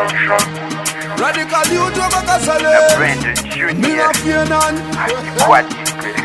Radikal youth over Casale. Brendon, Jnr-Trus. Me not fear none.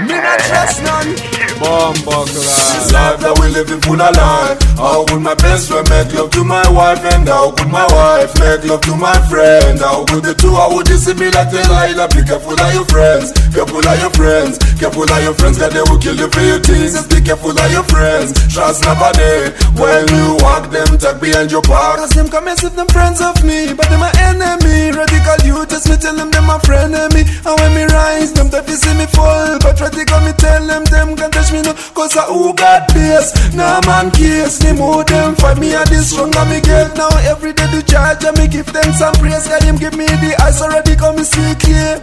Me not trust none. This life that we live in full of life. How would my best friend make love to my wife? And how could my wife make love to my friend? How could the two, how would this be like Delilah? Be careful of your friends. Careful of your friends. Careful of your friends, cause they will kill you for your things. Just be careful of your friends. Trust nobody. When you walk them, tuck behind your back. Cause them come as if them friends of me, but them my enemy. Radikal youth, just me tell them my friend of me. And when me rise, them that see me fall. But Radikal me tell them can't touch me no. Cause I who got this, nah man case. Me more them fight me at this stronger me get. Now every day do charge and me give them some praise. Cause him give me the eyes already come me see clear.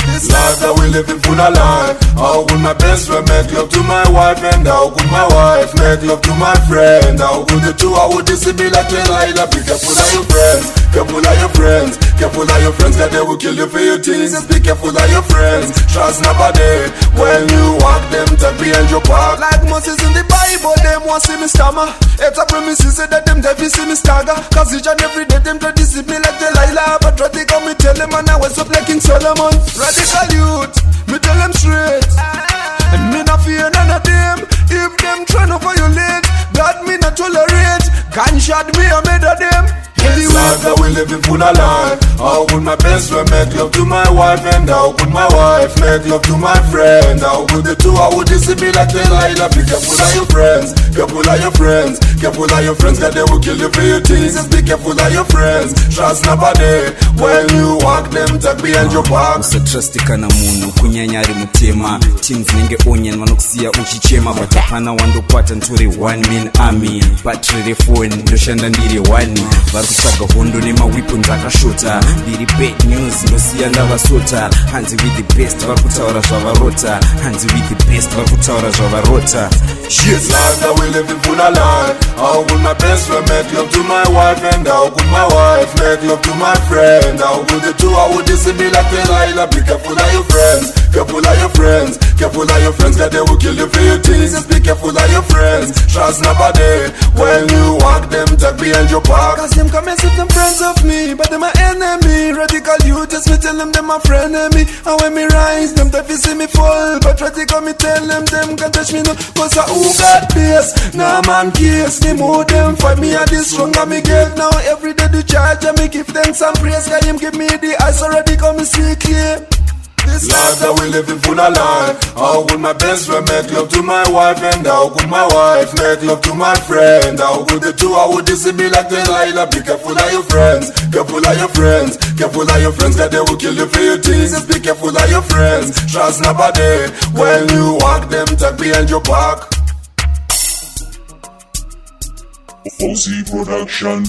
This life that we live in full of life. How would my best friend make love to my wife? And how could my wife make love to my friend? How could the two, how would this be like Delilah? Be careful of your friends. Careful of your friends. Careful of your friends, cause they will kill you for your things. Just be careful of your friends. Trust nobody. When you walk them, tuck behind your back. like Moses in the Bible, them want see me stammer. It's a promises say that them devil see me stagger. Cause each and every day them try to deceive me like Delilah. But Radikal me tell them and I was up like King Solomon. Radikal youth, me tell them straight. And me not fear none of them. If them try to violate, God me not tolerate. Gunshot me I made of them. This life that we live in full of life. How would my best friend make love to my wife? And how could my wife make love to my friend? How could the two, how would this be like Delilah? Be careful of your friends. Careful of your friends. Careful of your friends, cause they will kill you for your things. Just be careful of your friends. Trust nobody. When you walk them, tuck behind your back. Usatrustika na munhu kunyanyari mutema. Teams nenge onion vanokusiya uchichema. But hapana wandokwata ntori one man army. Battery refone ndoshanda ndiri one. Varukutsvaga hondo nemaweapons akashota. Ndiri bad news ndosiya ndavasota. Hanzi with the best varikutaura zvavarota. Hanzi with the best varikutaura zvavarota. This life that we live in full of life. How would my best friend make love to my wife? And how could my wife make love to my friend? How could the two, how would this be like Delilah? Be careful of your friends. Careful of your friends. Careful of your friends, cause they will kill you for your things. Just be careful of your friends. Trust nobody. When you walk them, tuck behind your back. Cause them come as if them friends of me, but them my enemy. Radikal youth, just me tell them my friend of me. And when me rise, them that see me fall. But Radikal me tell them can't touch me no. Cause I who got this, nah man case. Me more them fight me at this stronger me get. Now every day do charge and me give them some praise. Cause him give me the eyes already come me see clear. This life that we live in full of life. How would my best friend make love to my wife? And how could my wife make love to my friend? How could the two, how would this be like Delilah? Be careful of your friends. Careful of your friends. Careful of your friends, cause they will kill you for your things. Just be careful of your friends. Trust nobody. When you walk them, tuck behind your back. OC Production.